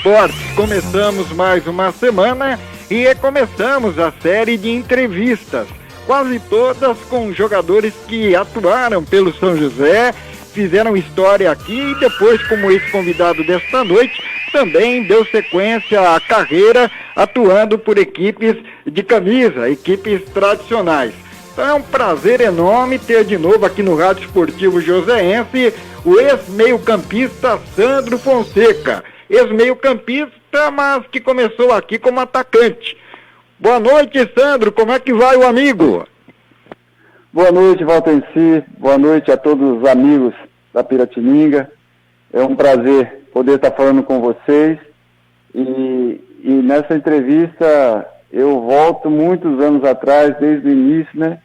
Esportes. Começamos mais uma semana e recomeçamos a série de entrevistas, quase todas com jogadores que atuaram pelo São José, fizeram história aqui e depois, como ex-convidado desta noite, também deu sequência à carreira atuando por equipes de camisa, equipes tradicionais. Então é um prazer enorme ter de novo aqui no Rádio Esportivo Joseense o ex-meio-campista Sandro Fonseca. Ex-meio-campista, mas que começou aqui como atacante. Boa noite, Sandro, como é que vai o amigo? Boa noite, Valtenci, boa noite a todos os amigos da Piratininga. É um prazer poder estar falando com vocês e nessa entrevista eu volto muitos anos atrás, desde o início, né,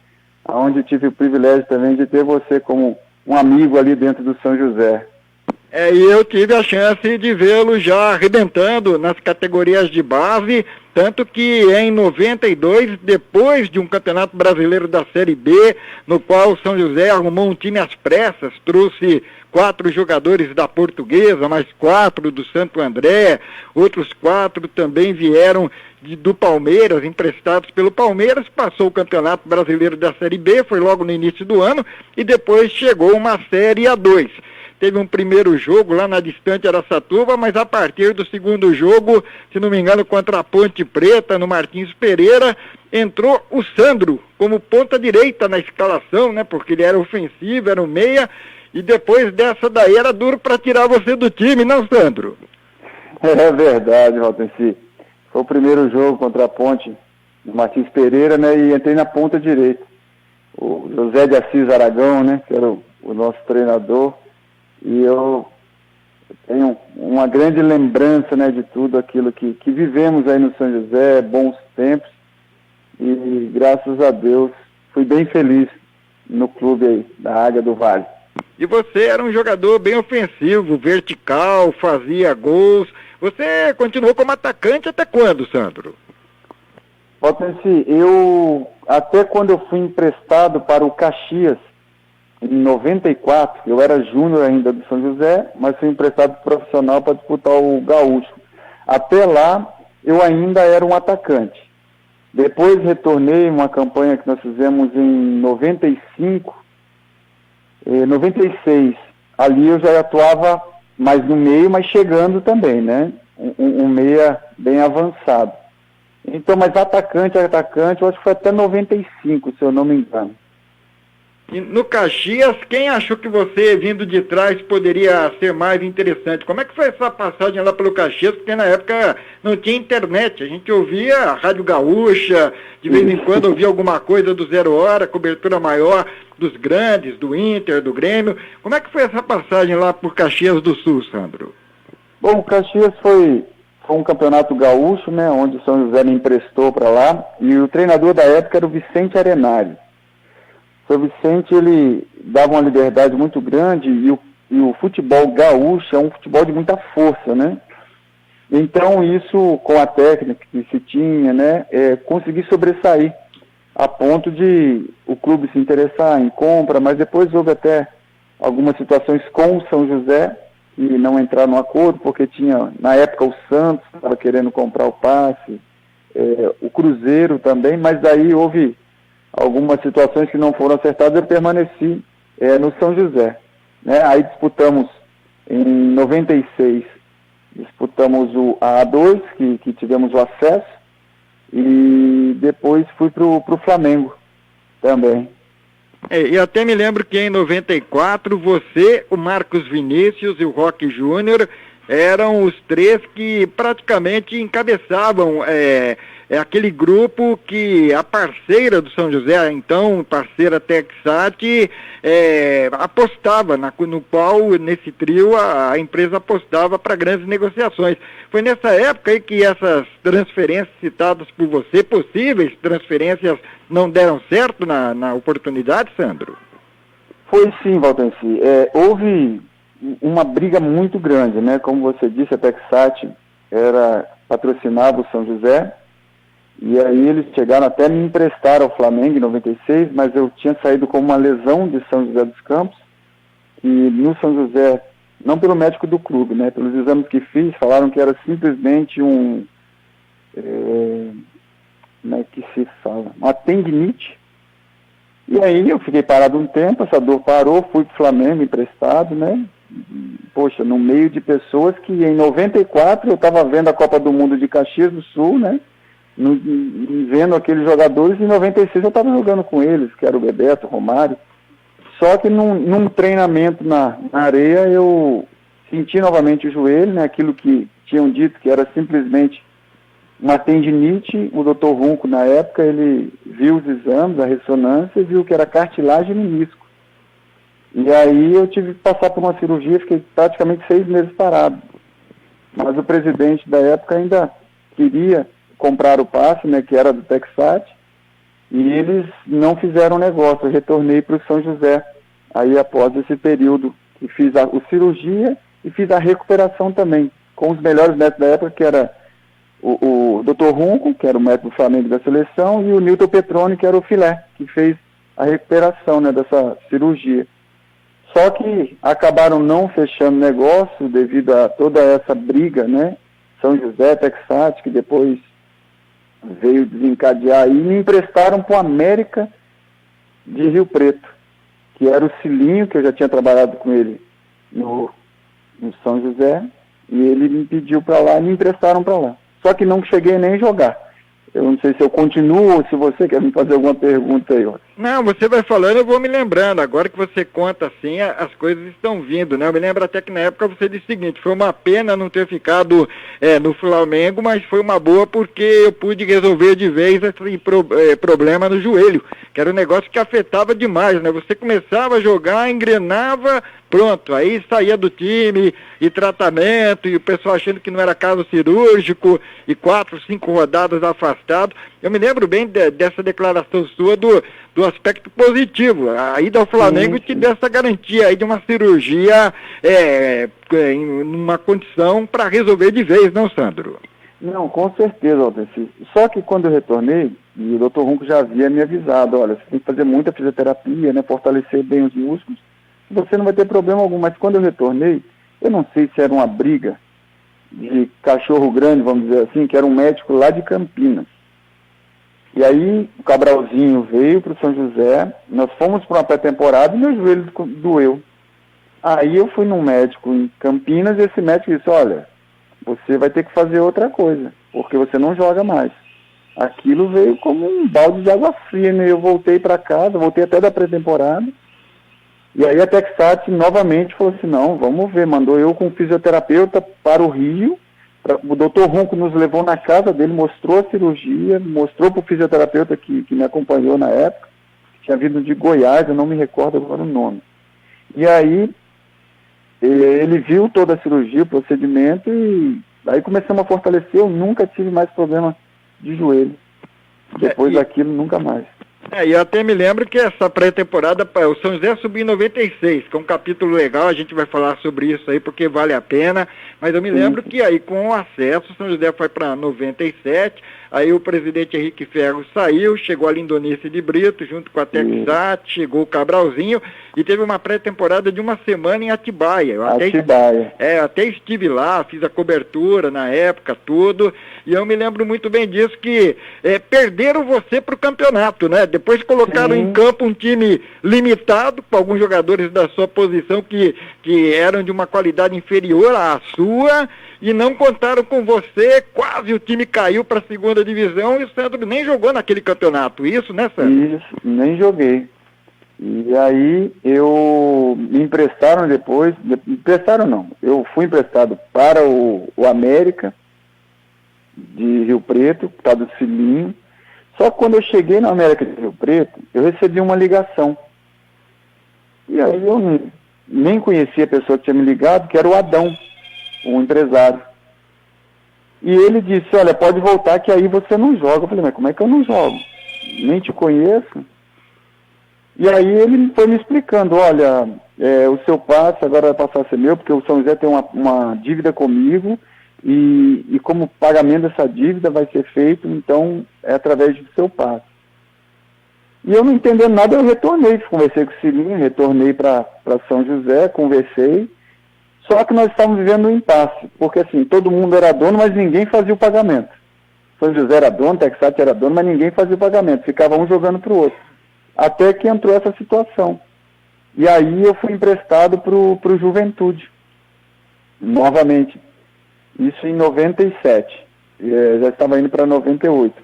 onde eu tive o privilégio também de ter você como um amigo ali dentro do São José. E eu tive a chance de vê-lo já arrebentando nas categorias de base, tanto que em 92, depois de um campeonato brasileiro da Série B, no qual o São José arrumou um time às pressas, trouxe 4 jogadores da Portuguesa, mais 4 do Santo André, outros 4 também vieram do Palmeiras, emprestados pelo Palmeiras, passou o Campeonato Brasileiro da Série B, foi logo no início do ano, e depois chegou uma Série A2. Teve um primeiro jogo lá na distante Araçatuba, mas a partir do segundo jogo, se não me engano, contra a Ponte Preta, no Martins Pereira, entrou o Sandro como ponta direita na escalação, né? Porque ele era ofensivo, era um meia, e depois dessa daí era duro para tirar você do time, não, Sandro? É verdade, Valtenci. Foi o primeiro jogo contra a Ponte no Martins Pereira, né? E entrei na ponta direita. O José de Assis Aragão, né? Que era o nosso treinador. E eu tenho uma grande lembrança, né, de tudo aquilo que vivemos aí no São José, bons tempos, e graças a Deus fui bem feliz no clube aí, da Águia do Vale. E você era um jogador bem ofensivo, vertical, fazia gols. Você continuou como atacante até quando, Sandro? Valtenci, até quando eu fui emprestado para o Caxias, em 94, eu era júnior ainda do São José, mas fui emprestado profissional para disputar o Gaúcho. Até lá, eu ainda era um atacante. Depois retornei uma campanha que nós fizemos em 95, 96. Ali eu já atuava mais no meio, mas chegando também, né? Um meia bem avançado. Então, mas atacante, eu acho que foi até 95, se eu não me engano. E no Caxias, quem achou que você, vindo de trás, poderia ser mais interessante? Como é que foi essa passagem lá pelo Caxias? Porque na época não tinha internet, a gente ouvia a Rádio Gaúcha, de vez em quando ouvia alguma coisa do 0 Hora, cobertura maior dos grandes, do Inter, do Grêmio. Como é que foi essa passagem lá por Caxias do Sul, Sandro? Bom, o Caxias foi um campeonato gaúcho, né, onde o São José me emprestou para lá, e o treinador da época era o Vicente Arenari. O Vicente, ele dava uma liberdade muito grande e o futebol gaúcho é um futebol de muita força, né? Então isso, com a técnica que se tinha, né, consegui sobressair a ponto de o clube se interessar em compra, mas depois houve até algumas situações com o São José e não entrar no acordo, porque tinha, na época, o Santos estava querendo comprar o passe, o Cruzeiro também, mas daí houve algumas situações que não foram acertadas, eu permaneci no São José, né? Aí disputamos em 96, disputamos a A2, que tivemos o acesso, e depois fui para o Flamengo também. E até me lembro que em 94 você, o Marcos Vinícius e o Roque Júnior eram os 3 que praticamente encabeçavam aquele grupo que a parceira do São José, então parceira Texat, apostava, no qual nesse trio a empresa apostava para grandes negociações. Foi nessa época aí que essas transferências citadas por você, possíveis transferências, não deram certo na oportunidade, Sandro? Foi sim, Valtenci. Houve uma briga muito grande, né? Como você disse, a Texat patrocinava o São José, e aí eles chegaram até a me emprestar ao Flamengo em 96, mas eu tinha saído com uma lesão de São José dos Campos, e no São José não pelo médico do clube, né? Pelos exames que fiz, falaram que era simplesmente como é que se fala? Uma tendinite. E aí eu fiquei parado um tempo, essa dor parou, fui pro Flamengo emprestado, né? Poxa, no meio de pessoas que em 94 eu estava vendo a Copa do Mundo de Caxias do Sul, né? Vendo aqueles jogadores, e em 96 eu estava jogando com eles, que era o Bebeto, o Romário. Só que num treinamento na areia eu senti novamente o joelho, né? Aquilo que tinham dito que era simplesmente uma tendinite. O Dr. Runco, na época, ele viu os exames, a ressonância, e viu que era cartilagem no menisco. E aí eu tive que passar por uma cirurgia, fiquei praticamente 6 meses parado. Mas o presidente da época ainda queria comprar o passe, né, que era do Texat, e eles não fizeram negócio. Eu retornei para o São José, aí após esse período, que fiz a cirurgia e fiz a recuperação também, com os melhores médicos da época, que era o Dr. Runco, que era o médico do Flamengo da seleção, e o Newton Petroni, que era o filé, que fez a recuperação, né, dessa cirurgia. Só que acabaram não fechando negócio devido a toda essa briga, né? São José, Texat, que depois veio desencadear aí, e me emprestaram para o América de Rio Preto, que era o Cilinho, que eu já tinha trabalhado com ele no São José, e ele me pediu para lá e me emprestaram para lá. Só que não cheguei nem a jogar. Eu não sei se eu continuo ou se você quer me fazer alguma pergunta aí. Não, você vai falando, eu vou me lembrando. Agora que você conta assim, as coisas estão vindo, né? Eu me lembro até que na época você disse o seguinte: foi uma pena não ter ficado no Flamengo, mas foi uma boa porque eu pude resolver de vez esse problema no joelho, que era um negócio que afetava demais, né? Você começava a jogar, engrenava, pronto, aí saía do time e tratamento, e o pessoal achando que não era caso cirúrgico, e 4, 5 rodadas afastado. Eu me lembro bem dessa declaração sua do aspecto positivo. A ida ao Flamengo te deu essa garantia aí de uma cirurgia em uma condição para resolver de vez, não, Sandro? Não, com certeza, Aldeci. Só que quando eu retornei, e o Dr. Runco já havia me avisado, olha, você tem que fazer muita fisioterapia, né, fortalecer bem os músculos, você não vai ter problema algum. Mas quando eu retornei, eu não sei se era uma briga de cachorro grande, vamos dizer assim, que era um médico lá de Campinas. E aí o Cabralzinho veio para o São José, nós fomos para uma pré-temporada e meu joelho doeu. Aí eu fui num médico em Campinas e esse médico disse, olha, você vai ter que fazer outra coisa, porque você não joga mais. Aquilo veio como um balde de água fria, né? Eu voltei para casa, voltei até da pré-temporada. E aí a Texat novamente falou assim, não, vamos ver, mandou eu com um fisioterapeuta para o Rio. O Dr. Runco nos levou na casa dele, mostrou a cirurgia, mostrou para o fisioterapeuta que me acompanhou na época, que tinha vindo de Goiás, eu não me recordo agora o nome. E aí ele viu toda a cirurgia, o procedimento, e aí começamos a fortalecer. Eu nunca tive mais problema de joelho. Depois daquilo, nunca mais. E eu até me lembro que essa pré-temporada, o São José subiu em 96, que é um capítulo legal, a gente vai falar sobre isso aí porque vale a pena, mas eu me lembro que aí com o acesso, o São José foi para 97, aí o presidente Henrique Ferro saiu, chegou a Lindonice de Brito, junto com a Texat, chegou o Cabralzinho, e teve uma pré-temporada de uma semana em Atibaia. Eu até estive lá, fiz a cobertura na época, tudo, e eu me lembro muito bem disso, que perderam você para o campeonato, né? Depois colocaram em campo um time limitado, com alguns jogadores da sua posição que eram de uma qualidade inferior à sua, e não contaram com você, quase o time caiu para a segunda divisão, e o Sandro nem jogou naquele campeonato, isso, né, Sandro? Isso, nem joguei. E aí me emprestaram depois, eu fui emprestado para o América de Rio Preto, tá do Cilinho. Só que quando eu cheguei na América de Rio Preto, eu recebi uma ligação. E aí eu nem conhecia a pessoa que tinha me ligado, que era o Adão, um empresário. E ele disse, olha, pode voltar que aí você não joga. Eu falei, mas como é que eu não jogo? Nem te conheço. E aí ele foi me explicando, olha, o seu passe agora vai passar a ser meu, porque o São José tem uma dívida comigo, e como pagamento dessa dívida vai ser feito, então é através do seu passe. E eu não entendendo nada, eu retornei, conversei com o Cilinho, retornei para São José, conversei. Só que nós estávamos vivendo um impasse, porque assim, todo mundo era dono, mas ninguém fazia o pagamento. São José era dono, Texat era dono, mas ninguém fazia o pagamento, ficava um jogando para o outro. Até que entrou essa situação. E aí eu fui emprestado para o Juventude, novamente. Isso em 97. Já estava indo para 98.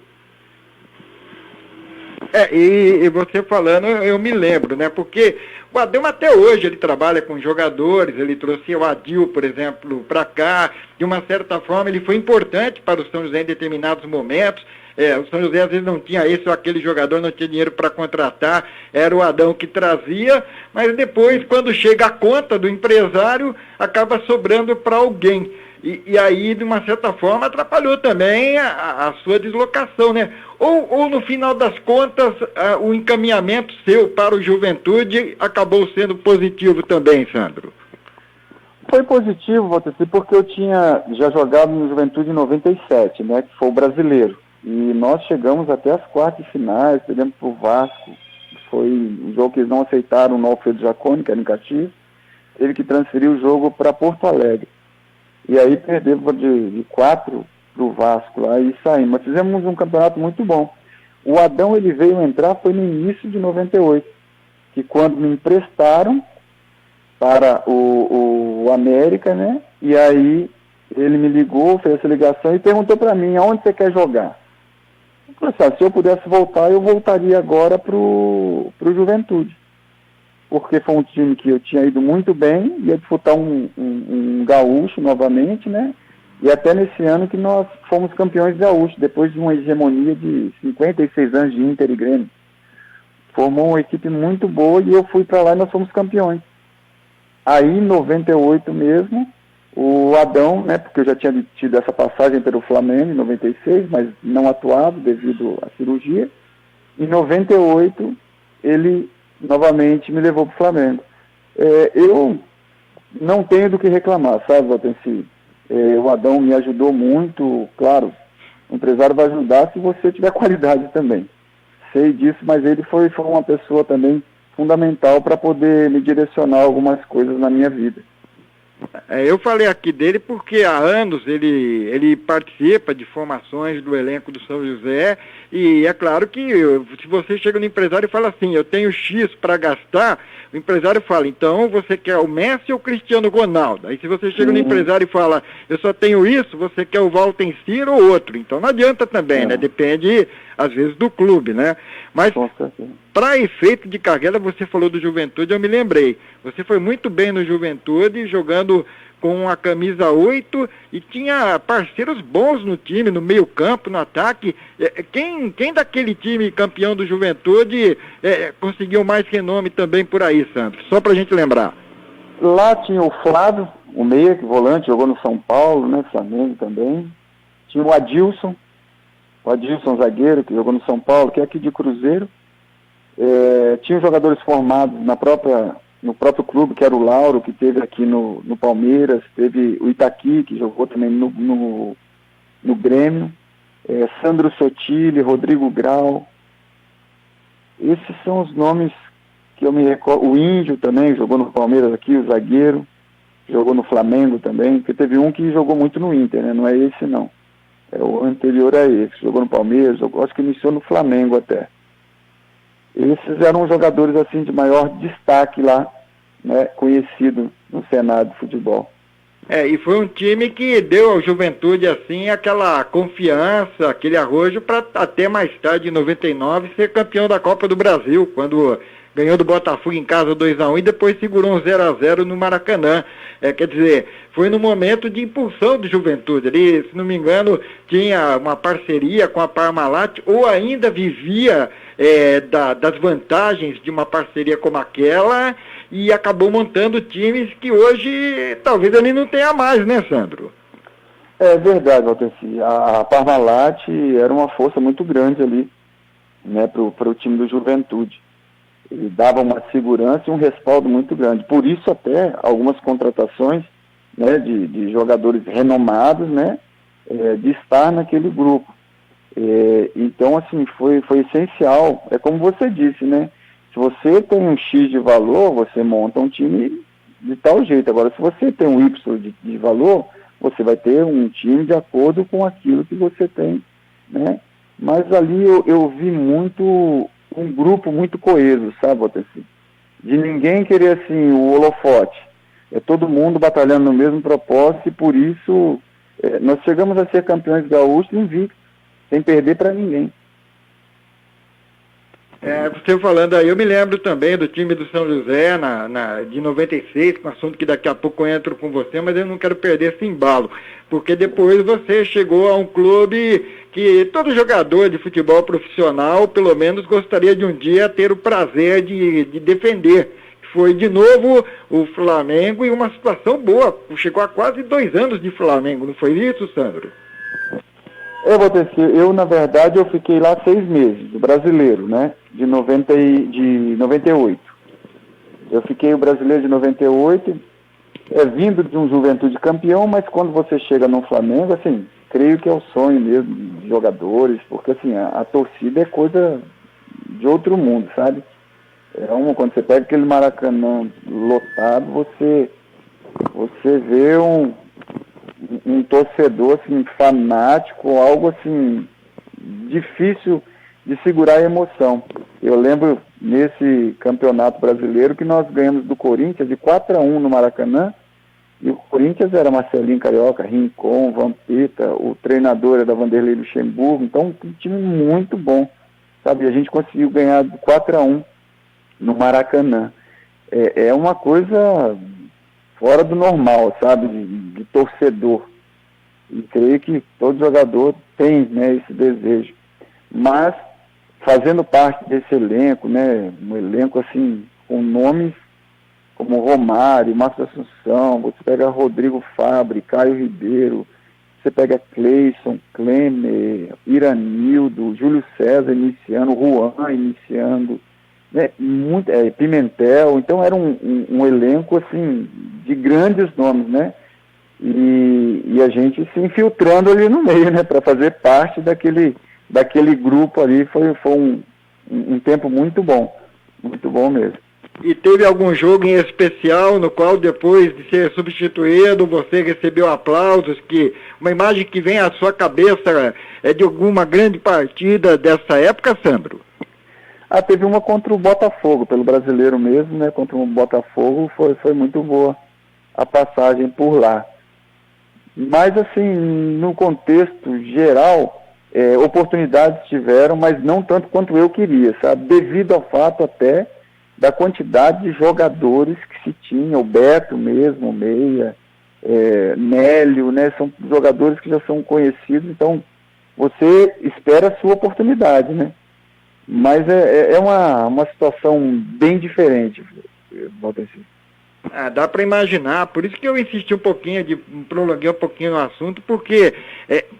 E você falando, eu me lembro, né? Porque o Adão até hoje ele trabalha com jogadores, ele trouxe o Adil, por exemplo, para cá. De uma certa forma ele foi importante para o São José em determinados momentos. O São José às vezes não tinha esse ou aquele jogador, não tinha dinheiro para contratar, era o Adão que trazia, mas depois, quando chega a conta do empresário, acaba sobrando para alguém. E aí, de uma certa forma, atrapalhou também a sua deslocação, né? Ou no final das contas, o encaminhamento seu para o Juventude acabou sendo positivo também, Sandro? Foi positivo, Valteci, porque eu tinha já jogado no Juventude em 97, né? Que foi o brasileiro. E nós chegamos até as quartas finais, perdemos para o Vasco. Foi um jogo que eles não aceitaram no Alfredo Jaconi, que era em Caxias. Teve que transferir o jogo para Porto Alegre. E aí perdemos de 4 para o Vasco lá e saímos. Mas fizemos um campeonato muito bom. O Adão, ele veio entrar, foi no início de 98, que quando me emprestaram para o América, né? E aí ele me ligou, fez essa ligação e perguntou para mim, aonde você quer jogar? Eu falei assim, se eu pudesse voltar, eu voltaria agora pro Juventude. Porque foi um time que eu tinha ido muito bem, ia disputar um gaúcho novamente, né? E até nesse ano que nós fomos campeões gaúchos, depois de uma hegemonia de 56 anos de Inter e Grêmio. Formou uma equipe muito boa e eu fui para lá e nós fomos campeões. Aí, em 98 mesmo, o Adão, né, porque eu já tinha tido essa passagem pelo Flamengo em 96, mas não atuava devido à cirurgia. Em 98, ele novamente me levou para o Flamengo. Eu não tenho do que reclamar, sabe, Valtenci? O Adão me ajudou muito, claro, o empresário vai ajudar se você tiver qualidade também. Sei disso, mas ele foi uma pessoa também fundamental para poder me direcionar algumas coisas na minha vida. Eu falei aqui dele porque há anos ele participa de formações do elenco do São José e é claro que se você chega no empresário e fala assim, eu tenho X para gastar, o empresário fala, então você quer o Messi ou o Cristiano Ronaldo? Aí se você chega no empresário e fala, eu só tenho isso, você quer o Valtencir ou outro? Então não adianta também, né? Depende às vezes do clube, né? Mas para efeito de carreira, você falou do Juventude, eu me lembrei. Você foi muito bem no Juventude, jogando com a camisa 8 e tinha parceiros bons no time, no meio campo, no ataque. Quem daquele time campeão do Juventude conseguiu mais renome também por aí, Santos? Só pra gente lembrar. Lá tinha o Flávio, o meia, que volante, jogou no São Paulo, né, Flamengo também. Tinha o Adilson zagueiro, que jogou no São Paulo, que é aqui de Cruzeiro. Tinha jogadores formados no próprio clube, que era o Lauro, que teve aqui no Palmeiras, teve o Itaqui, que jogou também no Grêmio, Sandro Sotile, Rodrigo Grau. Esses são os nomes que eu me recordo. O Índio também jogou no Palmeiras aqui, o zagueiro, jogou no Flamengo também, porque teve um que jogou muito no Inter, né? Não é esse não. O anterior a esse, jogou no Palmeiras, acho que iniciou no Flamengo até. Esses eram jogadores assim de maior destaque lá, né, conhecido no cenário de futebol. E foi um time que deu ao Juventude assim aquela confiança, aquele arrojo para até mais tarde, em 99, ser campeão da Copa do Brasil, quando ganhou do Botafogo em casa 2-1 e depois segurou um 0-0 no Maracanã. Quer dizer, foi no momento de impulsão do Juventude. Ele, se não me engano, tinha uma parceria com a Parmalat, ou ainda vivia das vantagens de uma parceria como aquela, e acabou montando times que hoje talvez ele não tenha mais, né, Sandro? É verdade, Valtenci. A Parmalat era uma força muito grande ali, né, para o time do Juventude. Ele dava uma segurança e um respaldo muito grande. Por isso até algumas contratações, né, de jogadores renomados, né, de estar naquele grupo. Então, assim, foi essencial. É como você disse, né? Se você tem um X de valor, você monta um time de tal jeito. Agora, se você tem um Y de valor, você vai ter um time de acordo com aquilo que você tem, né? Mas ali eu vi muito, um grupo muito coeso, sabe, Otacílio? De ninguém querer, assim, o holofote. É todo mundo batalhando no mesmo propósito e por isso nós chegamos a ser campeões gaúchos invictos, sem perder para ninguém. Você falando aí, eu me lembro também do time do São José de 96, um assunto que daqui a pouco eu entro com você, mas eu não quero perder esse embalo, porque depois você chegou a um clube que todo jogador de futebol profissional, pelo menos, gostaria de um dia ter o prazer de defender. Foi de novo o Flamengo e uma situação boa, chegou a quase 2 anos de Flamengo, não foi isso, Sandro? Na verdade, eu fiquei lá 6 meses, o brasileiro, né, de 98. Eu fiquei o brasileiro de 98, vindo de um Juventude campeão, mas quando você chega no Flamengo, assim, creio que é o sonho mesmo de jogadores, porque assim, a torcida é coisa de outro mundo, sabe? Quando você pega aquele Maracanã lotado, você vê um torcedor assim, fanático, algo assim, difícil de segurar a emoção. Eu lembro nesse campeonato brasileiro que nós ganhamos do Corinthians de 4-1 no Maracanã, e o Corinthians era Marcelinho Carioca, Rincon, Vampeta, o treinador era Vanderlei Luxemburgo, então um time muito bom, sabe? A gente conseguiu ganhar de 4-1 no Maracanã. É uma coisa fora do normal, sabe, de torcedor. E creio que todo jogador tem, né, esse desejo. Mas, fazendo parte desse elenco, né, um elenco assim, com nomes como Romário, Márcio Assunção, você pega Rodrigo Fabre, Caio Ribeiro, você pega Cleison, Klemer, Iranildo, Júlio César iniciando, Juan iniciando, né, Pimentel, então era um elenco assim de grandes nomes, né? E a gente se infiltrando ali no meio, né, para fazer parte daquele grupo ali. Foi um tempo muito bom mesmo. E teve algum jogo em especial no qual, depois de ser substituído, você recebeu aplausos, uma imagem que vem à sua cabeça é de alguma grande partida dessa época, Sandro? Teve uma contra o Botafogo, pelo brasileiro mesmo, né? Contra o Botafogo foi muito boa a passagem por lá. Mas, assim, no contexto geral, oportunidades tiveram, mas não tanto quanto eu queria, sabe? Devido ao fato até da quantidade de jogadores que se tinha, o Beto mesmo, o Meia, Nélio, né? São jogadores que já são conhecidos, então você espera a sua oportunidade, né? Mas é uma situação bem diferente, Valdeci. Dá para imaginar, por isso que eu insisti um pouquinho, prolonguei um pouquinho no assunto, porque,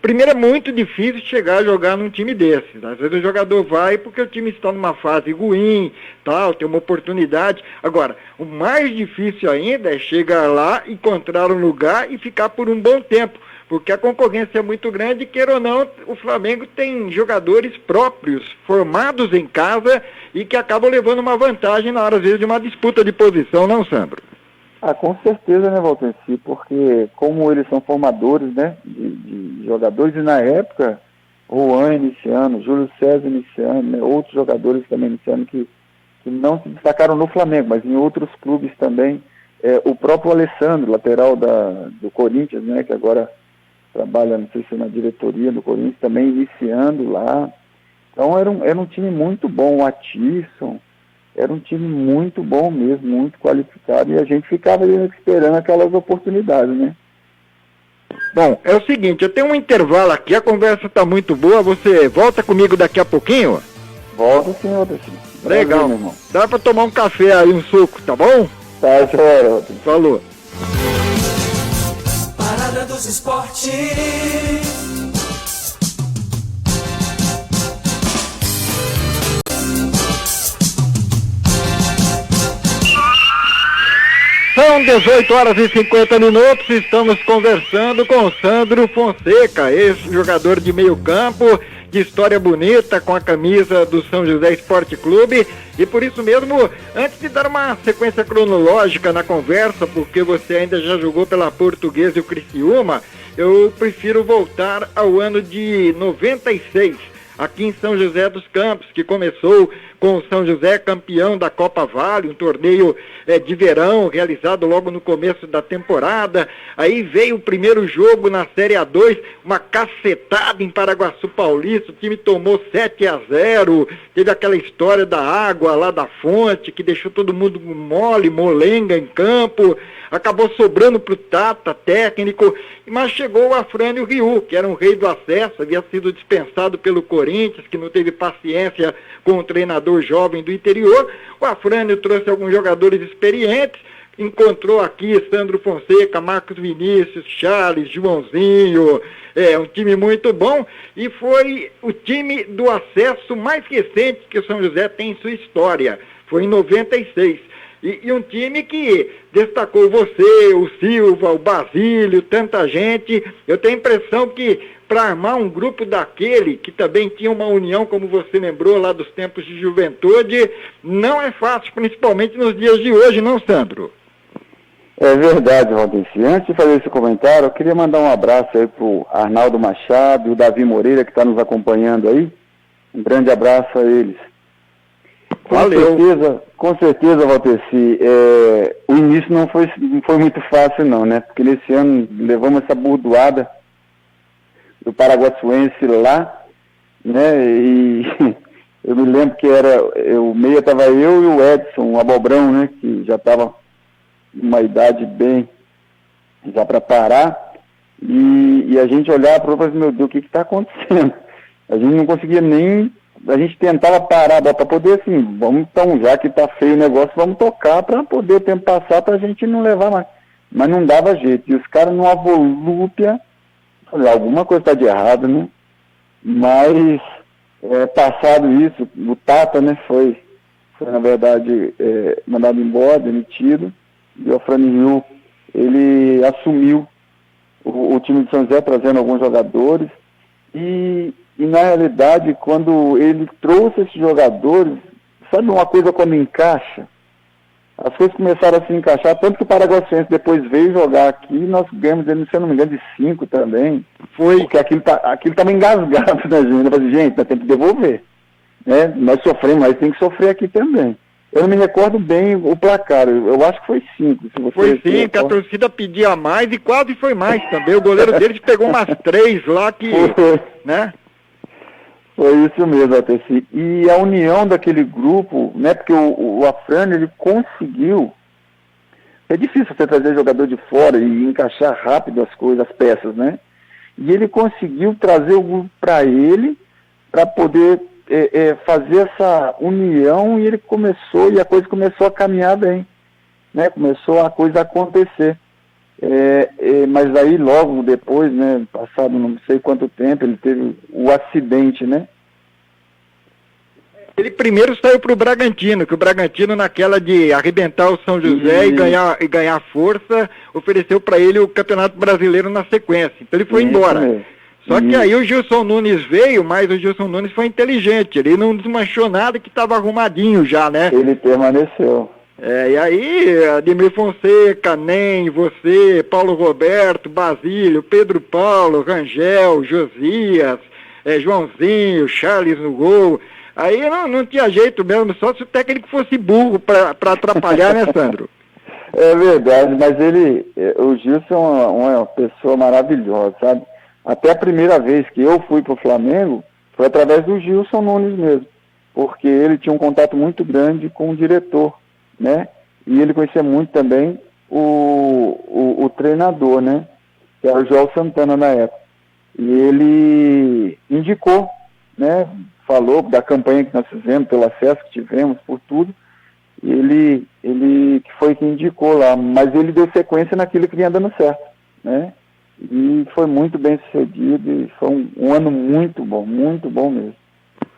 primeiro, é muito difícil chegar a jogar num time desses. Às vezes o jogador vai porque o time está numa fase ruim, tal, tem uma oportunidade. Agora, o mais difícil ainda é chegar lá, encontrar um lugar e ficar por um bom tempo, porque a concorrência é muito grande, queira ou não, o Flamengo tem jogadores próprios, formados em casa e que acabam levando uma vantagem na hora, às vezes, de uma disputa de posição, não, Sandro? Com certeza, né, Valtenci, porque como eles são formadores, né, de jogadores, e na época, Juan iniciando, Júlio César iniciando, né, outros jogadores também iniciando que não se destacaram no Flamengo, mas em outros clubes também, o próprio Alessandro, lateral do Corinthians, né, que agora trabalha, não sei se na diretoria do Corinthians, também iniciando lá. Então era um time muito bom, o Atisson, era um time muito bom mesmo, muito qualificado, e a gente ficava ali esperando aquelas oportunidades, né? Bom, é o seguinte, eu tenho um intervalo aqui, a conversa está muito boa, você volta comigo daqui a pouquinho? Volta, senhor. Legal, meu irmão. Dá para tomar um café aí, um suco, tá bom? Tá, senhor. Falou. Parada dos Esportes. São 18h50, estamos conversando com o Sandro Fonseca, ex-jogador de meio campo, de história bonita com a camisa do São José Esporte Clube. E por isso mesmo, antes de dar uma sequência cronológica na conversa, porque você ainda já jogou pela Portuguesa e o Criciúma, eu prefiro voltar ao ano de 96, aqui em São José dos Campos, que começou com o São José campeão da Copa Vale, um torneio de verão realizado logo no começo da temporada. Aí veio o primeiro jogo na Série A2, uma cacetada em Paraguaçu Paulista, o time tomou 7-0, teve aquela história da água lá da fonte, que deixou todo mundo mole, molenga em campo, acabou sobrando para o Tata, técnico, mas chegou o Afrânio Riu, que era um rei do acesso, havia sido dispensado pelo Corinthians, que não teve paciência com o treinador jovem do interior. O Afrânio trouxe alguns jogadores experientes, encontrou aqui Sandro Fonseca, Marcos Vinícius, Charles, Joãozinho, um time muito bom, e foi o time do acesso mais recente que o São José tem em sua história, foi em 96. E um time que destacou você, o Silva, o Basílio, tanta gente. Eu tenho a impressão que para armar um grupo daquele, que também tinha uma união, como você lembrou, lá dos tempos de juventude, não é fácil, principalmente nos dias de hoje, não, Sandro? É verdade, Valdeci. Antes de fazer esse comentário, eu queria mandar um abraço aí pro Arnaldo Machado e o Davi Moreira, que está nos acompanhando aí. Um grande abraço a eles. Valeu. Com certeza, Valdeci, o início não foi muito fácil não, né? Porque nesse ano levamos essa burdoada do Paraguaçuense lá, né? E eu me lembro que o meia estava eu e o Edson, o Abobrão, né? Que já estava uma idade bem já para parar, e a gente olhava para o outro e falava, meu Deus, o que está acontecendo? A gente não conseguia nem... A gente tentava parar para poder, assim, vamos então, já que tá feio o negócio, vamos tocar para poder o tempo passar, para a gente não levar mais. Mas não dava jeito. E os caras numa volúpia, falei, alguma coisa está de errado, né? Mas, passado isso, o Tata, né, foi na verdade, mandado embora, demitido, e o Afrânio Riu, ele assumiu o time de São José, trazendo alguns jogadores, e na realidade, quando ele trouxe esses jogadores, sabe uma coisa quando encaixa? As coisas começaram a se encaixar, tanto que o Paraguaçuense depois veio jogar aqui, nós ganhamos, se eu não me engano, de 5 também. Foi. Porque aquilo estava engasgado na gente. Eu falei, gente, nós temos que devolver. Né? Nós sofremos, mas tem que sofrer aqui também. Eu não me recordo bem o placar, eu acho que foi 5. Foi 5, a torcida pedia mais e quase foi mais também. O goleiro deles pegou umas 3 lá que... Foi. Né? Foi isso mesmo, Ateci. E a união daquele grupo, né, porque o Afrânio, ele conseguiu, é difícil você trazer jogador de fora e encaixar rápido as coisas, as peças, né, e ele conseguiu trazer o grupo para ele, para poder fazer essa união, e ele começou, e a coisa começou a caminhar bem, né, começou a coisa a acontecer. Mas aí logo depois, né, passado não sei quanto tempo, ele teve o acidente, né? Ele primeiro saiu para o Bragantino, que o Bragantino, naquela de arrebentar o São José e ganhar força, ofereceu para ele o Campeonato Brasileiro na sequência. Então ele foi embora. Só que aí o Gilson Nunes veio, mas o Gilson Nunes foi inteligente, ele não desmanchou nada, que estava arrumadinho já, né? Ele permaneceu. E aí, Ademir Fonseca, Nem, você, Paulo Roberto, Basílio, Pedro Paulo, Rangel, Josias, Joãozinho, Charles no gol. Aí não tinha jeito mesmo, só se o técnico fosse burro para atrapalhar, né, Sandro? É verdade, mas o Gilson é uma pessoa maravilhosa, sabe? Até a primeira vez que eu fui para o Flamengo, foi através do Gilson Nunes mesmo, porque ele tinha um contato muito grande com o diretor, né? E ele conhecia muito também o treinador, né? Que era o João Santana na época. E ele indicou, né? Falou da campanha que nós fizemos, pelo acesso que tivemos, por tudo. E ele que foi quem indicou lá, mas ele deu sequência naquilo que vinha dando certo, né? E foi muito bem sucedido, e foi um ano muito bom mesmo.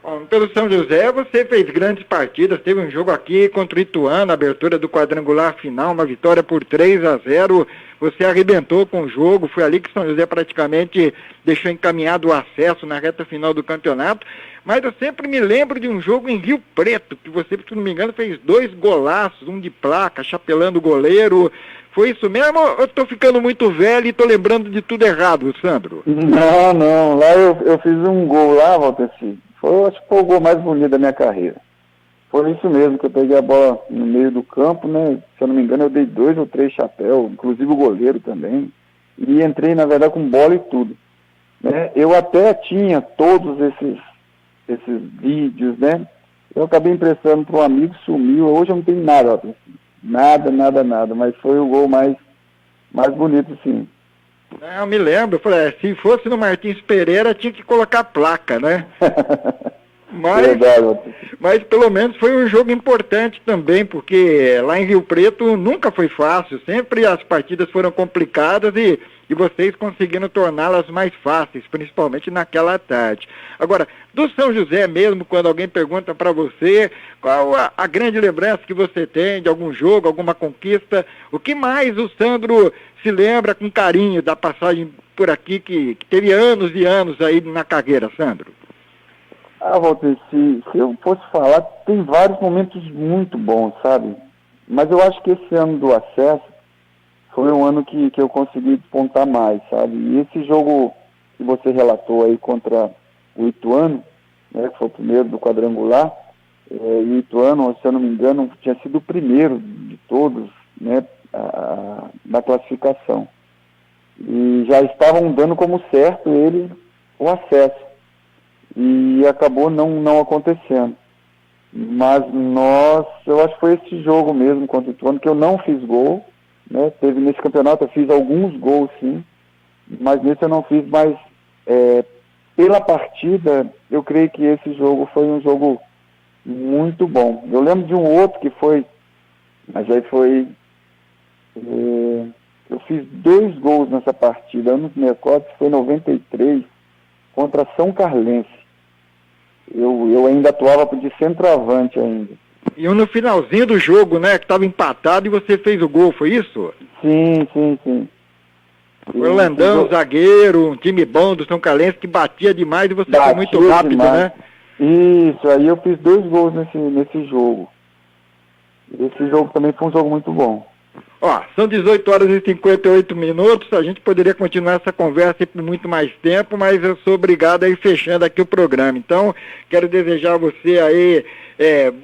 Bom, pelo São José você fez grandes partidas, teve um jogo aqui contra o Ituano, abertura do quadrangular final, uma vitória por 3-0, você arrebentou com o jogo, foi ali que São José praticamente deixou encaminhado o acesso na reta final do campeonato, mas eu sempre me lembro de um jogo em Rio Preto, que você, se não me engano, fez 2 golaços, um de placa, chapelando o goleiro. Foi isso mesmo ou eu tô ficando muito velho e tô lembrando de tudo errado, Sandro? Não, lá eu fiz um gol lá, Valteci. Acho que foi o gol mais bonito da minha carreira. Foi isso mesmo, que eu peguei a bola no meio do campo, né? Se eu não me engano, eu dei 2 ou 3 chapéus, inclusive o goleiro também. E entrei, na verdade, com bola e tudo. Né? Eu até tinha todos esses vídeos, né? Eu acabei emprestando para um amigo, sumiu. Hoje eu não tenho nada, ó, nada. Mas foi o gol mais bonito, sim. Eu me lembro, eu falei, se fosse no Martins Pereira, tinha que colocar placa, né? Mas pelo menos foi um jogo importante também, porque lá em Rio Preto nunca foi fácil, sempre as partidas foram complicadas e vocês conseguiram torná-las mais fáceis, principalmente naquela tarde. Agora, do São José mesmo, quando alguém pergunta para você qual a grande lembrança que você tem de algum jogo, alguma conquista, o que mais o Sandro se lembra com carinho da passagem por aqui, que teve anos e anos aí na carreira, Sandro? Walter, se eu fosse falar, tem vários momentos muito bons, sabe? Mas eu acho que esse ano do acesso foi um ano que eu consegui despontar mais, sabe? E esse jogo que você relatou aí contra o Ituano, né, que foi o primeiro do quadrangular, e o Ituano, se eu não me engano, tinha sido o primeiro de todos, né, da classificação. E já estavam dando como certo eles o acesso. E acabou não acontecendo. Mas eu acho que foi esse jogo mesmo contra o Ituano que eu não fiz gol, né? Teve nesse campeonato, eu fiz alguns gols sim, mas nesse eu não fiz, mas pela partida, eu creio que esse jogo foi um jogo muito bom. Eu lembro de um outro que foi, mas aí foi, eu fiz 2 gols nessa partida, anos 64, foi 93, contra São Carlense. Eu ainda atuava de centroavante ainda. E no finalzinho do jogo, né, que estava empatado e você fez o gol, foi isso? Sim. Foi o Landão, zagueiro, um time bom do São Carlense que batia demais e você foi muito rápido, demais, né? Isso, aí eu fiz 2 gols nesse jogo. Esse jogo também foi um jogo muito bom. Ó, são 18 horas e 58 minutos, a gente poderia continuar essa conversa por muito mais tempo, mas eu sou obrigado a ir fechando aqui o programa. Então, quero desejar a você aí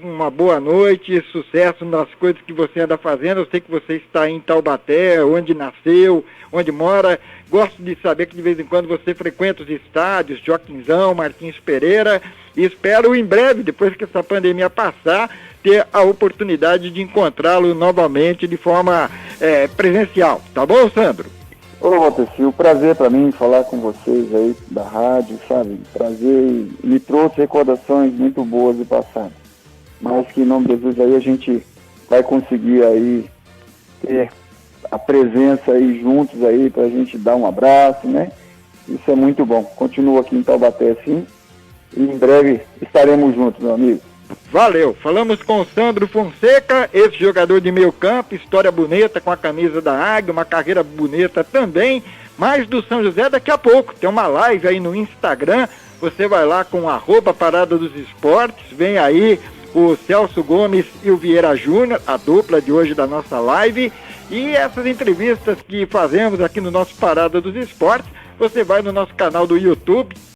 uma boa noite, sucesso nas coisas que você anda fazendo. Eu sei que você está em Taubaté, onde nasceu, onde mora. Gosto de saber que de vez em quando você frequenta os estádios, Joaquinzão, Martins Pereira, e espero em breve, depois que essa pandemia passar, ter a oportunidade de encontrá-lo novamente de forma presencial. Tá bom, Sandro? Ô, Walter, o prazer para mim falar com vocês aí da rádio, sabe? Prazer, me trouxe recordações muito boas do passado. Mas que em nome de Jesus aí a gente vai conseguir aí ter a presença aí juntos aí pra gente dar um abraço, né? Isso é muito bom. Continuo aqui em Taubaté assim e em breve estaremos juntos, meu amigo. Valeu, falamos com o Sandro Fonseca, esse jogador de meio campo, história bonita com a camisa da Águia, uma carreira bonita também, mais do São José daqui a pouco, tem uma live aí no Instagram, você vai lá com @Parada dos Esportes, vem aí o Celso Gomes e o Vieira Júnior, a dupla de hoje da nossa live, e essas entrevistas que fazemos aqui no nosso Parada dos Esportes, você vai no nosso canal do YouTube,